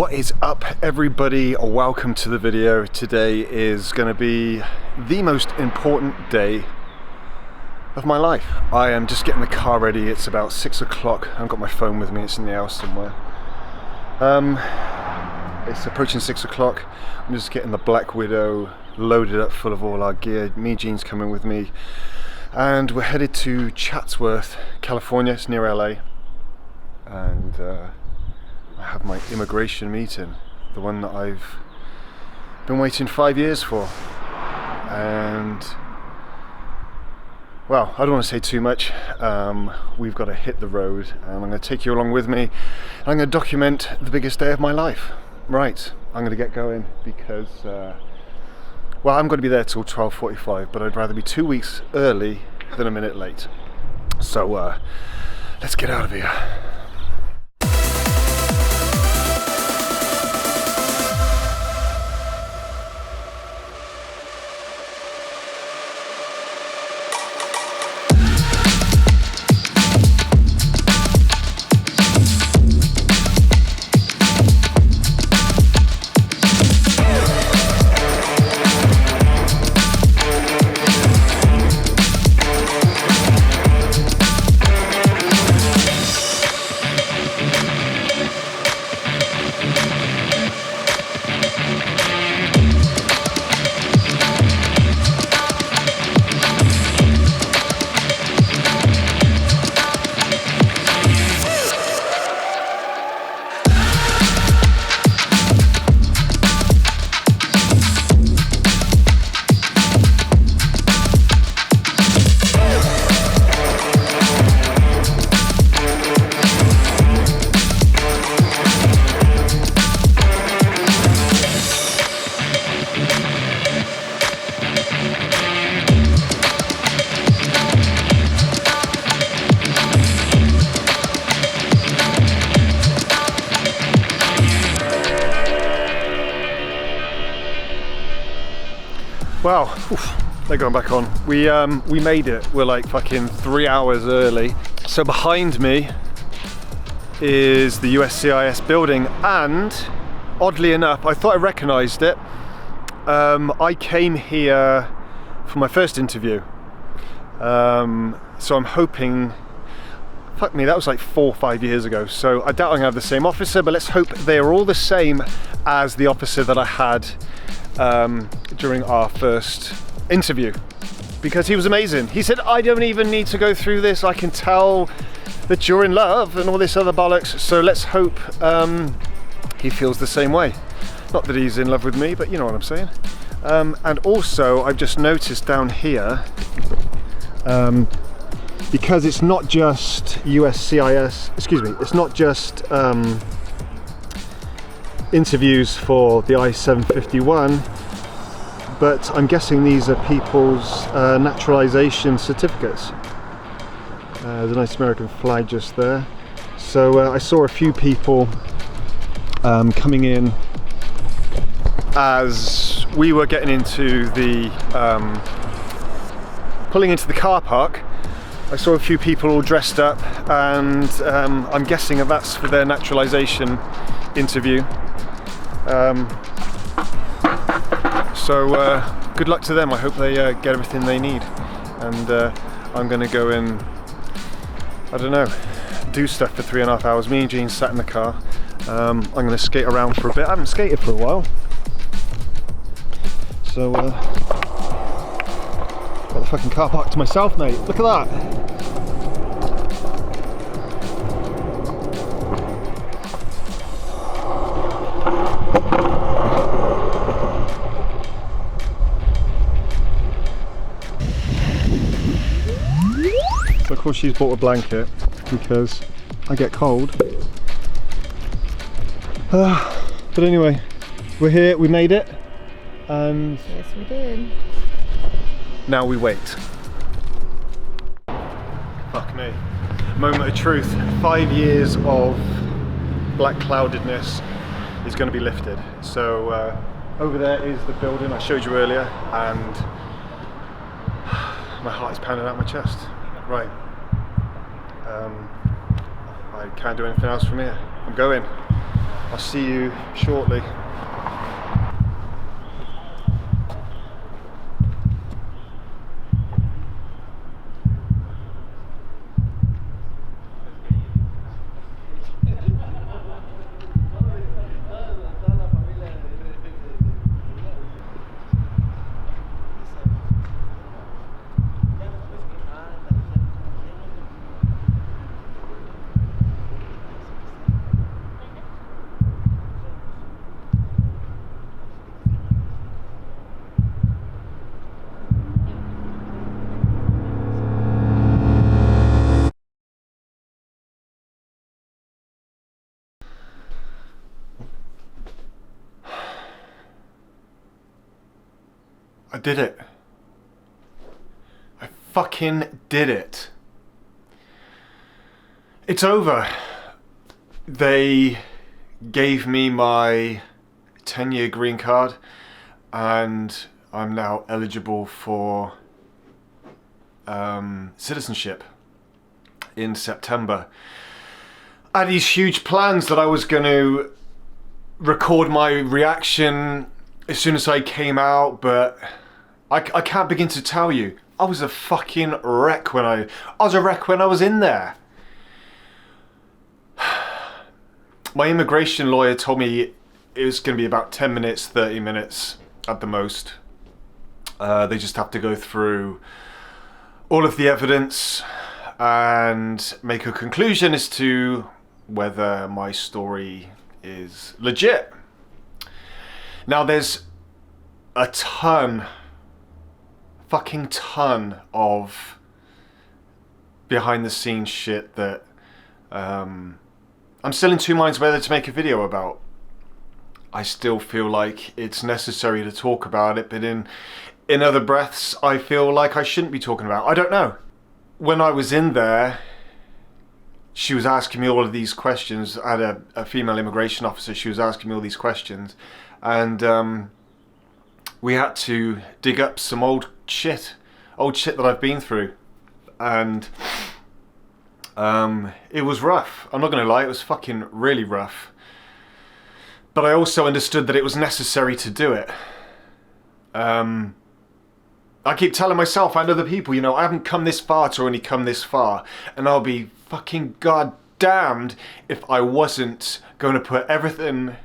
What is up, everybody? Welcome to the video. Today is going to be the most important day of my life. I am just getting the car ready. It's about 6 o'clock. I've got my phone with me. It's in the house somewhere. It's approaching 6 o'clock. I'm just getting the Black Widow loaded up full of all our gear. Me and Jean's coming with me. And we're headed to Chatsworth, California. It's near LA. And I have my immigration meeting, the one that I've been waiting 5 years for. And well, I don't want to say too much. We've got to hit the road, and I'm going to take you along with me. I'm going to document the biggest day of my life. Right, I'm going to get going because well, I'm going to be there till 12:45, but I'd rather be 2 weeks early than a minute late. So let's get out of here. Wow, they're going back on. We made it. We're like fucking 3 hours early. So behind me is the USCIS building, and oddly enough, I thought I recognised it. I came here for my first interview. So I'm hoping, fuck me, that was like 4 or 5 years ago. So I doubt I'm gonna have the same officer, but let's hope they are all the same as the officer that I had during our first interview, because he was amazing. He said, I don't even need to go through this, I can tell that you're in love and all this other bollocks. So let's hope he feels the same way. Not that he's in love with me, but you know what I'm saying. And also I've just noticed down here, because it's not just USCIS, excuse me, it's not just interviews for the I-751, but I'm guessing these are people's naturalization certificates. There's a nice American flag just there. So I saw a few people coming in as we were getting into the pulling into the car park. I saw a few people all dressed up, and I'm guessing that that's for their naturalization interview. So good luck to them. I hope they get everything they need, and I'm gonna go and, I don't know, do stuff for 3.5 hours. Me and Jean sat in the car. I'm gonna skate around for a bit. I haven't skated for a while, so got the fucking car park to myself, mate. Look at that. Of course she's bought a blanket because I get cold. But anyway, we're here, we made it, and yes we did. Now we wait. Fuck me. Moment of truth. 5 years of black cloudedness is going to be lifted. So over there is the building I showed you earlier, and my heart is pounding out my chest. Right. I can't do anything else from here. I'm going. I'll see you shortly. I did it. I fucking did it. It's over. They gave me my 10-year green card and I'm now eligible for citizenship in September. I had these huge plans that I was going to record my reaction as soon as I came out, but I can't begin to tell you. I was a fucking wreck when I was a wreck when I was in there. My immigration lawyer told me it was going to be about 10 minutes, 30 minutes at the most. They just have to go through all of the evidence and make a conclusion as to whether my story is legit. Now there's a fucking ton of behind the scenes shit that I'm still in two minds whether to make a video about. I still feel like it's necessary to talk about it, but in other breaths I feel like I shouldn't be talking about it. I don't know. When I was in there, she was asking me all of these questions. I had a female immigration officer. She was asking me all these questions, and we had to dig up some old shit that I've been through, and it was rough. I'm not gonna lie, it was fucking really rough. But I also understood that it was necessary to do it. I keep telling myself and other people, you know, I haven't come this far to only come this far, and I'll be fucking goddamned if I wasn't going to put everything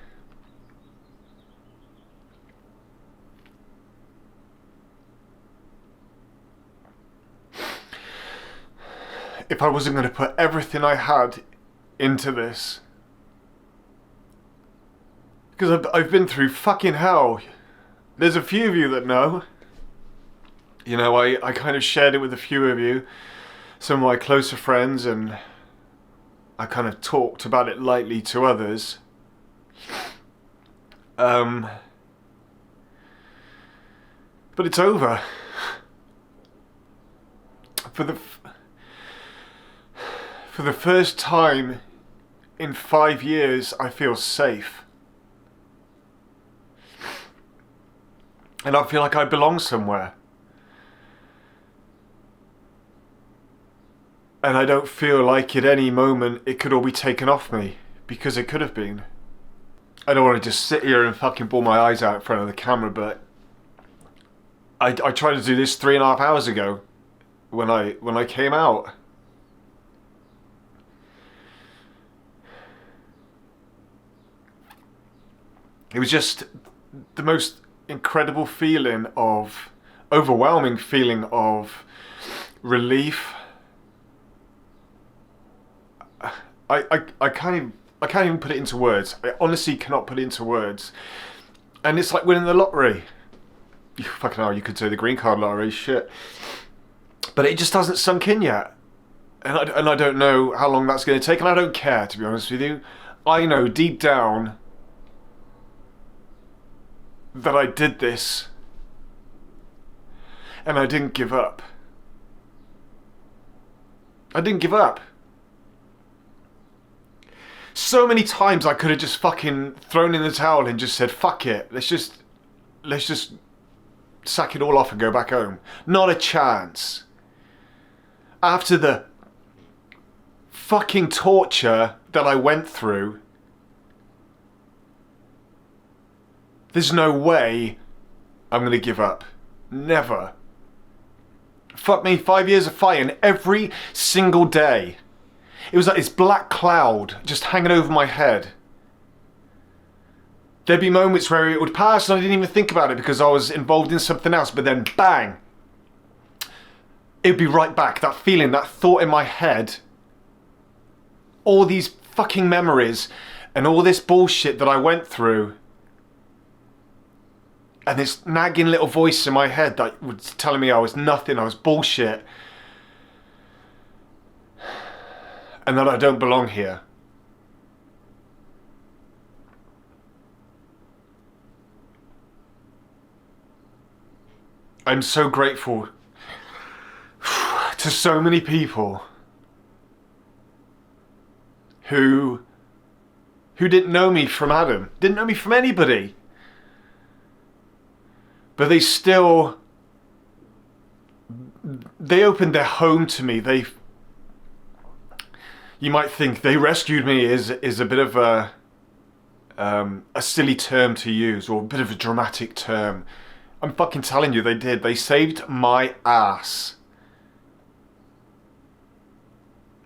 I had into this. Because I've been through fucking hell. There's a few of you that know. You know, I kind of shared it with a few of you, some of my closer friends, and I kind of talked about it lightly to others. But it's over. For the first time in 5 years, I feel safe. And I feel like I belong somewhere. And I don't feel like at any moment it could all be taken off me, because it could have been. I don't want to just sit here and fucking bawl my eyes out in front of the camera, but I tried to do this 3.5 hours ago when I came out. It was just the most incredible feeling of, overwhelming feeling of relief. I can't even put it into words. I honestly cannot put it into words. And it's like winning the lottery. You fucking hell, you could say the green card lottery, shit. But it just hasn't sunk in yet. And I don't know how long that's going to take, and I don't care, to be honest with you. I know deep down that I did this, and I didn't give up. I didn't give up. So many times I could have just fucking thrown in the towel and just said, fuck it, let's just sack it all off and go back home. Not a chance. After the fucking torture that I went through, There's no way I'm gonna give up. Never. Fuck me, 5 years of fighting every single day. It was like this black cloud just hanging over my head. There'd be moments where it would pass and I didn't even think about it because I was involved in something else, but then bang, it'd be right back. That feeling, that thought in my head, all these fucking memories and all this bullshit that I went through, and this nagging little voice in my head that was telling me I was nothing, I was bullshit, and that I don't belong here. I'm so grateful to so many people who didn't know me from Adam, didn't know me from anybody. But they opened their home to me. You might think they rescued me is a bit of a silly term to use, or a bit of a dramatic term. I'm fucking telling you, they did. They saved my ass.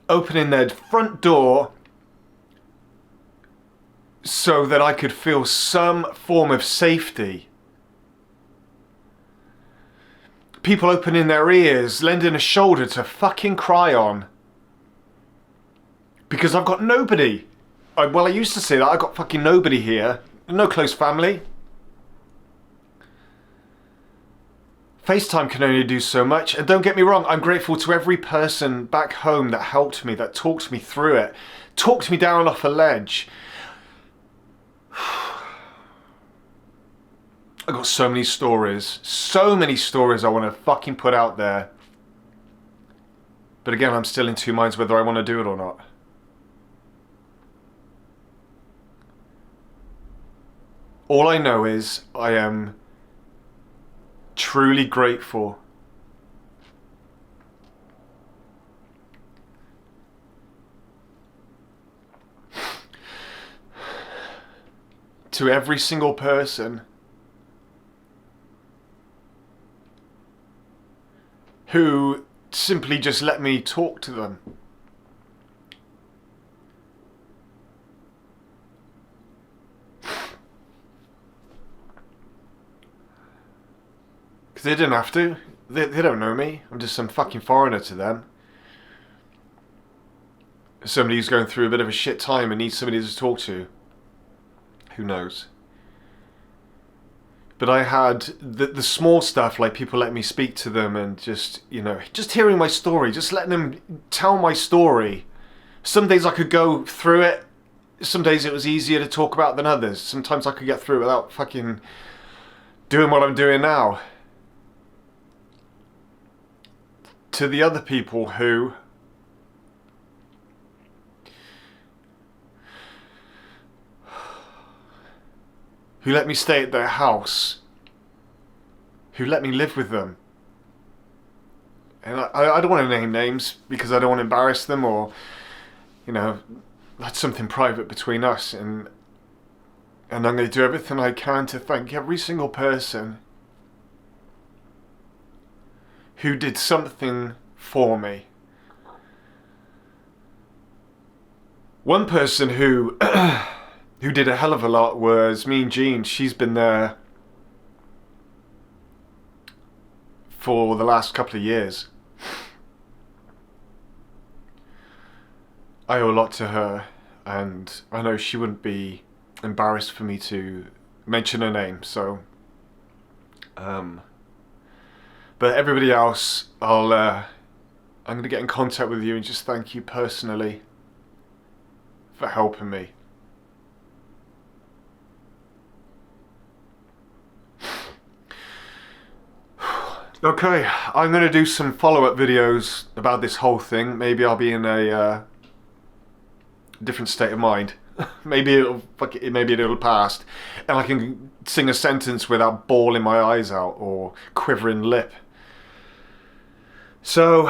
Opening their front door so that I could feel some form of safety. People opening their ears, lending a shoulder to fucking cry on. Because I've got nobody. Well, I used to say that. I've got fucking nobody here. No close family. FaceTime can only do so much. And don't get me wrong, I'm grateful to every person back home that helped me, that talked me through it. Talked me down off a ledge. I've got so many stories I want to fucking put out there. But again, I'm still in two minds whether I want to do it or not. All I know is I am truly grateful to every single person who simply just let me talk to them. Because they didn't have to. They don't know me. I'm just some fucking foreigner to them. Somebody who's going through a bit of a shit time and needs somebody to talk to. Who knows? But I had the small stuff, like people let me speak to them and just, you know, just hearing my story, just letting them tell my story. Some days I could go through it. Some days it was easier to talk about than others. Sometimes I could get through it without fucking doing what I'm doing now. To the other people who let me stay at their house, who let me live with them. And I don't want to name names because I don't want to embarrass them, or, you know, that's something private between us, and I'm going to do everything I can to thank every single person who did something for me. One person who did a hell of a lot was Mean Jean. She's been there for the last couple of years. I owe a lot to her, and I know she wouldn't be embarrassed for me to mention her name, so but everybody else, I'm going to get in contact with you and just thank you personally for helping me. Okay, I'm going to do some follow-up videos about this whole thing. Maybe I'll be in a different state of mind. Maybe it'll pass, and I can sing a sentence without bawling my eyes out or quivering lip. So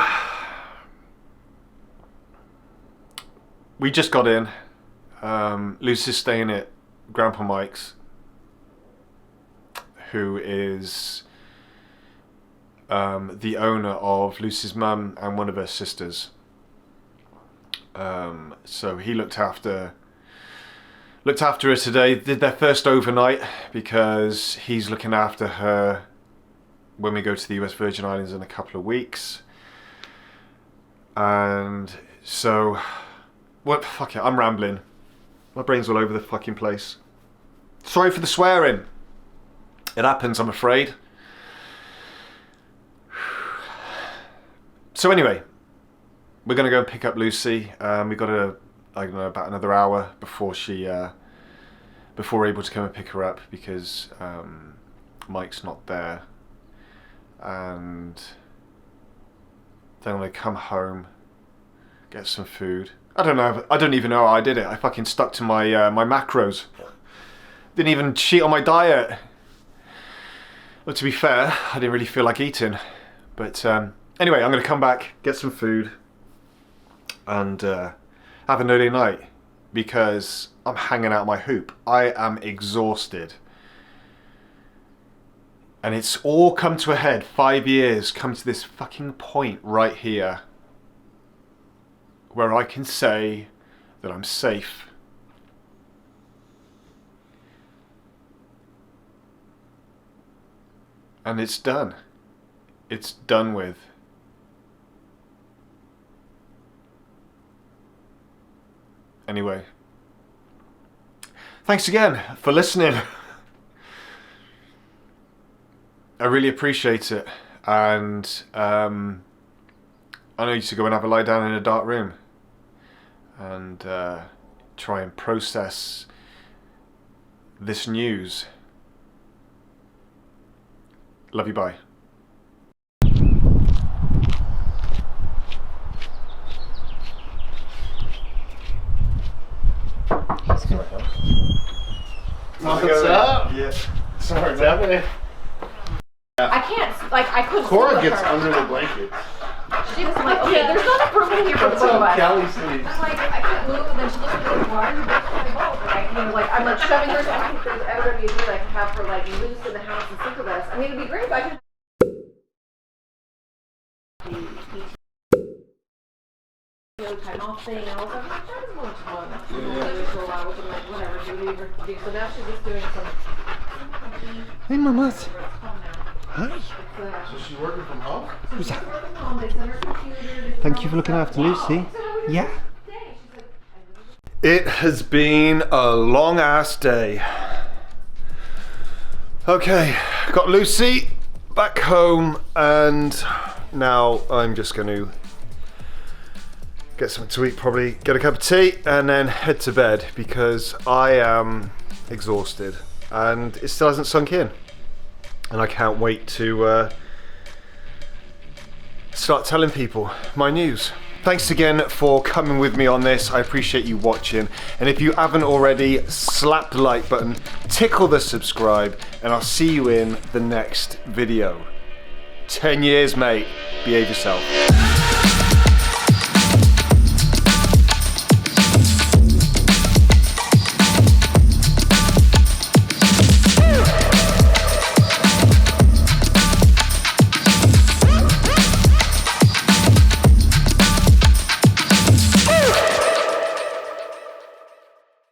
we just got in. Lucy's staying at Grandpa Mike's. who is the owner of Lucy's mum and one of her sisters. So he looked after her today. Did their first overnight because he's looking after her when we go to the US Virgin Islands in a couple of weeks. And so, what? Fuck it, I'm rambling. My brain's all over the fucking place. Sorry for the swearing. It happens, I'm afraid. So anyway, we're gonna go and pick up Lucy. We got I don't know, about another hour before before we're able to come and pick her up because Mike's not there. And then I'm gonna come home, get some food. I don't even know how I did it. I fucking stuck to my my macros. Didn't even cheat on my diet. Well, to be fair, I didn't really feel like eating. But anyway, I'm gonna come back, get some food, and have an early night because I'm hanging out my hoop. I am exhausted. And it's all come to a head. 5 years, come to this fucking point right here where I can say that I'm safe. And it's done. It's done with. Anyway, thanks again for listening. I really appreciate it, and I know you to go and have a lie down in a dark room and try and process this news. Love you, bye. What's up? Yeah. Sorry, what's happening? I can't, like, I couldn't Cora sleep with gets her. under the blankets. She was like, okay, there's not a room here for the That's both of how us. Callie sleeps. I'm like, I can't move, and then she looks at me like, why are you both my boat? Like, you know, like, I'm like shoving her, so I think there's ever gonna be a day I can have her like loose in the house and sleep with us. I mean, it'd be great if I could. Time off thing, and I was like, that is much fun. We'll do it for a while, which I'm like, whatever, she leave her to do. So now she's just doing some. Hey, mamas. It's home now. Hi. So she's working from home? Who's that? Working home, they send her computer. Thank you for looking after Lucy. Yeah. It has been a long ass day. Okay, got Lucy back home, and now I'm just going to get something to eat, probably get a cup of tea, and then head to bed because I am exhausted and it still hasn't sunk in. And I can't wait to start telling people my news. Thanks again for coming with me on this. I appreciate you watching. And if you haven't already, slap the like button, tickle the subscribe, and I'll see you in the next video. 10 years, mate. Behave yourself.